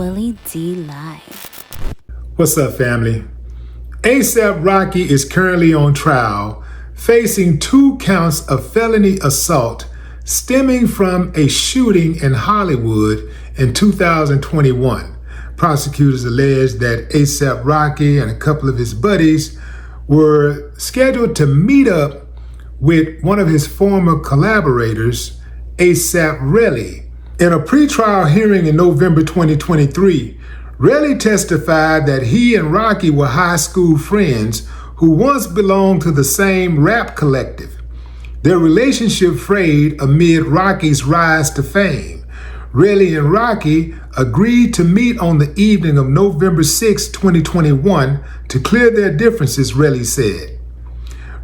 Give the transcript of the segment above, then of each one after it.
Willie D Live. What's up, family? ASAP Rocky is currently on trial, facing 2 counts of felony assault stemming from a shooting in Hollywood in 2021. Prosecutors allege that ASAP Rocky and a couple of his buddies were scheduled to meet up with one of his former collaborators, ASAP Willie. In a pretrial hearing in November 2023, Willie testified that he and Rocky were high school friends who once belonged to the same rap collective. Their relationship frayed amid Rocky's rise to fame. Willie and Rocky agreed to meet on the evening of November 6, 2021 to clear their differences, Willie said.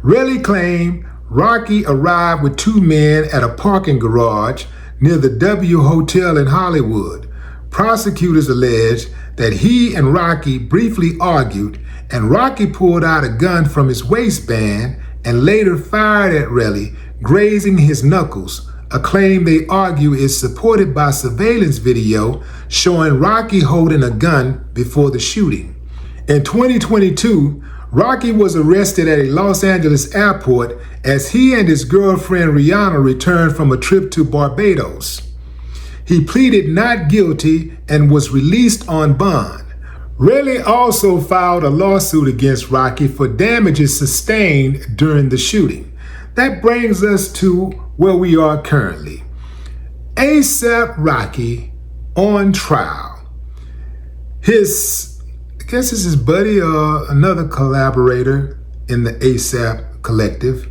Willie claimed Rocky arrived with 2 men at a parking garage near the W Hotel in Hollywood. Prosecutors alleged that he and Rocky briefly argued, and Rocky pulled out a gun from his waistband and later fired at Willie, grazing his knuckles, a claim they argue is supported by surveillance video showing Rocky holding a gun before the shooting. In 2022, Rocky was arrested at a Los Angeles airport as he and his girlfriend Rihanna returned from a trip to Barbados. He pleaded not guilty and was released on bond. Willie also filed a lawsuit against Rocky for damages sustained during the shooting. That brings us to where we are currently. ASAP Rocky on trial. I guess it's his buddy or another collaborator in the ASAP collective,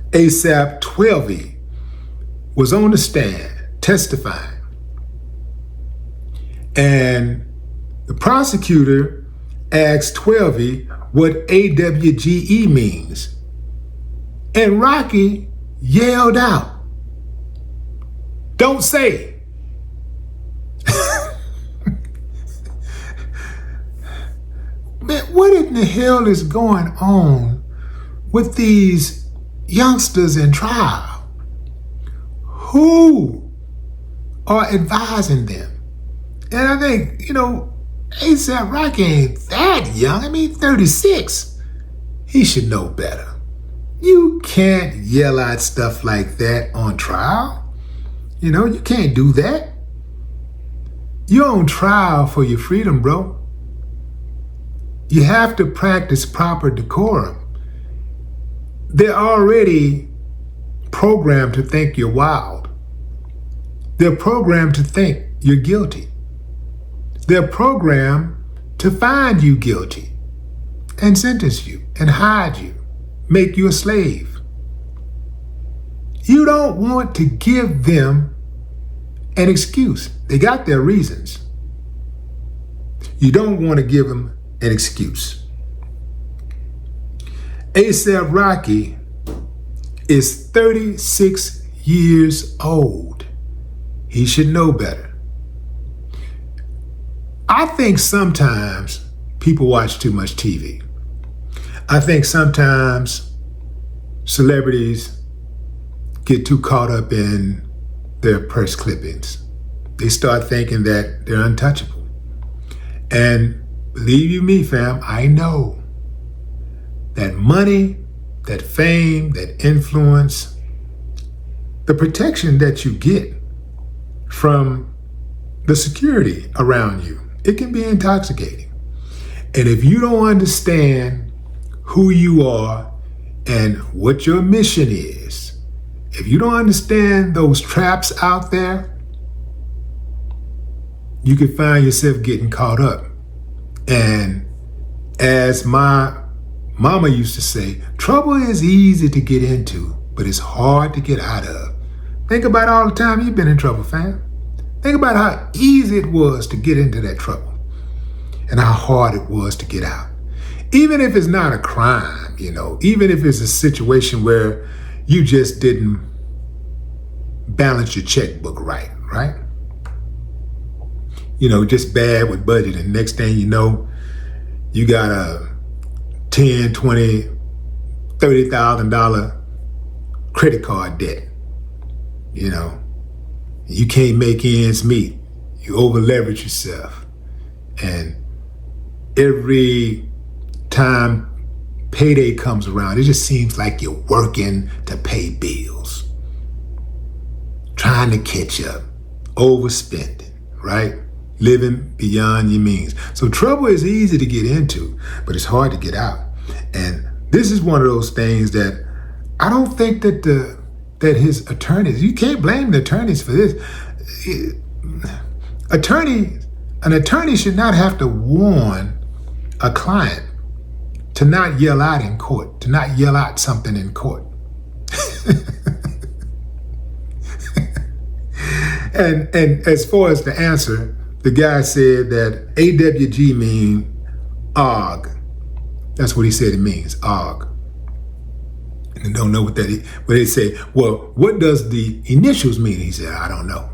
ASAP 12, was on the stand testifying. And the prosecutor asked 12 what AWGE means. And Rocky yelled out, "Don't say." Man, what in the hell is going on with these youngsters in trial? Who are advising them? And I think, ASAP Rocky ain't that young. I mean, 36. He should know better. You can't yell out stuff like that on trial. You can't do that. You're on trial for your freedom, bro. You have to practice proper decorum. They're already programmed to think you're wild. They're programmed to think you're guilty. They're programmed to find you guilty and sentence you and hide you, make you a slave. You don't want to give them an excuse. They got their reasons. You don't want to give them an excuse. ASAP Rocky is 36 years old. He should know better. I think sometimes people watch too much TV. I think sometimes celebrities get too caught up in their press clippings. They start thinking that they're untouchable. And believe you me, fam, I know that money, that fame, that influence, the protection that you get from the security around you, it can be intoxicating. And if you don't understand who you are and what your mission is, if you don't understand those traps out there, you can find yourself getting caught up. And as my mama used to say, trouble is easy to get into, but it's hard to get out of. Think about all the time you've been in trouble, fam. Think about how easy it was to get into that trouble and how hard it was to get out. Even if it's not a crime, even if it's a situation where you just didn't balance your checkbook right? Just bad with budgeting. Next thing you know, you got a $10, $20, $30,000 credit card debt. You can't make ends meet. You over leverage yourself. And every time payday comes around, it just seems like you're working to pay bills, trying to catch up, overspending, right? Living beyond your means. So trouble is easy to get into, but it's hard to get out. And this is one of those things that I don't think that that his attorneys, you can't blame the attorneys for this. An attorney should not have to warn a client to not yell out in court, to not yell out something in court. And as far as the answer, the guy said that AWG means AUG. That's what he said it means, AUG. And don't know what that is. But they say, well, what does the initials mean? He said, I don't know.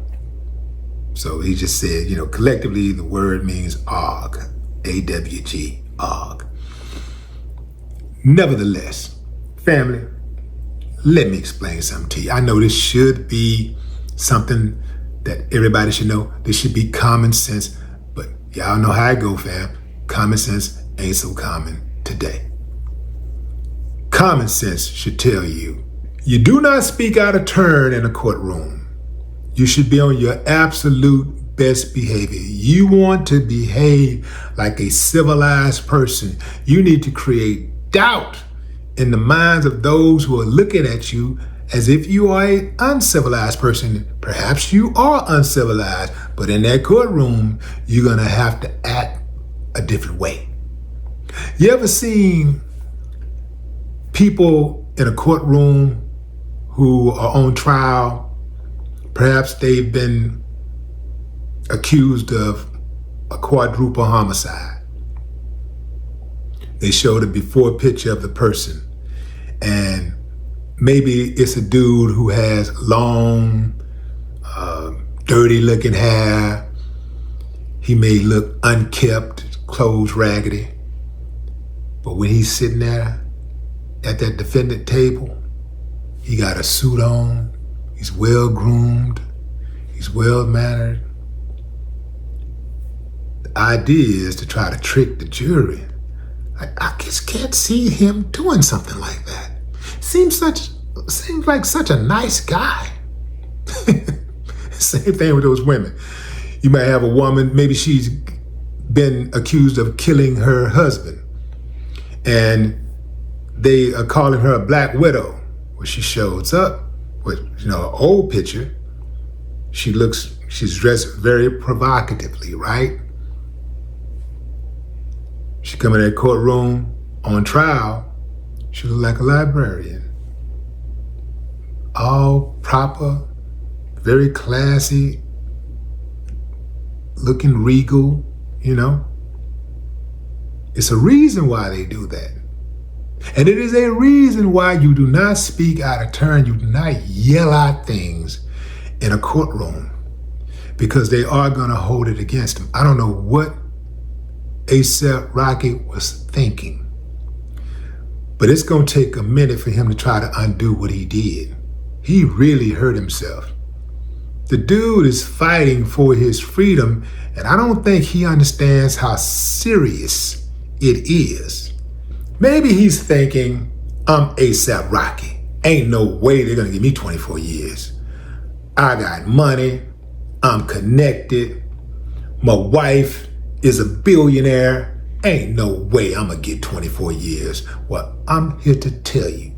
So he just said, collectively the word means AUG, AWG, AUG. Nevertheless, family, let me explain something to you. I know this should be something that everybody should know. This should be common sense, but y'all know how I go, fam. Common sense ain't so common today. Common sense should tell you, you do not speak out of turn in a courtroom. You should be on your absolute best behavior. You want to behave like a civilized person. You need to create doubt in the minds of those who are looking at you as if you are an uncivilized person. Perhaps you are uncivilized, but in that courtroom, you're going to have to act a different way. You ever seen people in a courtroom who are on trial? Perhaps they've been accused of a quadruple homicide. They showed a before picture of the person, and maybe it's a dude who has long, dirty looking hair. He may look unkempt, clothes raggedy. But when he's sitting there at that defendant table, he got a suit on, he's well groomed, he's well mannered. The idea is to try to trick the jury. I just can't see him doing something like that. Seems like such a nice guy. Same thing with those women. You might have a woman, maybe she's been accused of killing her husband, and they are calling her a black widow. Well, she shows up with, an old picture. She's dressed very provocatively, right? She come in that courtroom on trial, she look like a librarian. All proper, very classy, looking regal, It's a reason why they do that. And it is a reason why you do not speak out of turn, you do not yell out things in a courtroom, because they are gonna hold it against them. I don't know what A$AP Rocky was thinking, but it's gonna take a minute for him to try to undo what he did. He really hurt himself. The dude is fighting for his freedom, and I don't think he understands how serious it is. Maybe he's thinking, I'm A$AP Rocky. Ain't no way they're gonna give me 24 years. I got money, I'm connected, my wife is a billionaire. Ain't no way I'm gonna get 24 years. Well, I'm here to tell you,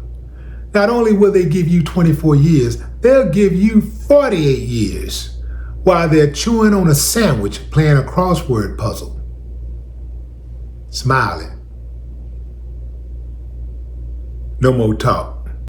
not only will they give you 24 years, they'll give you 48 years while they're chewing on a sandwich playing a crossword puzzle, smiling. No more talk.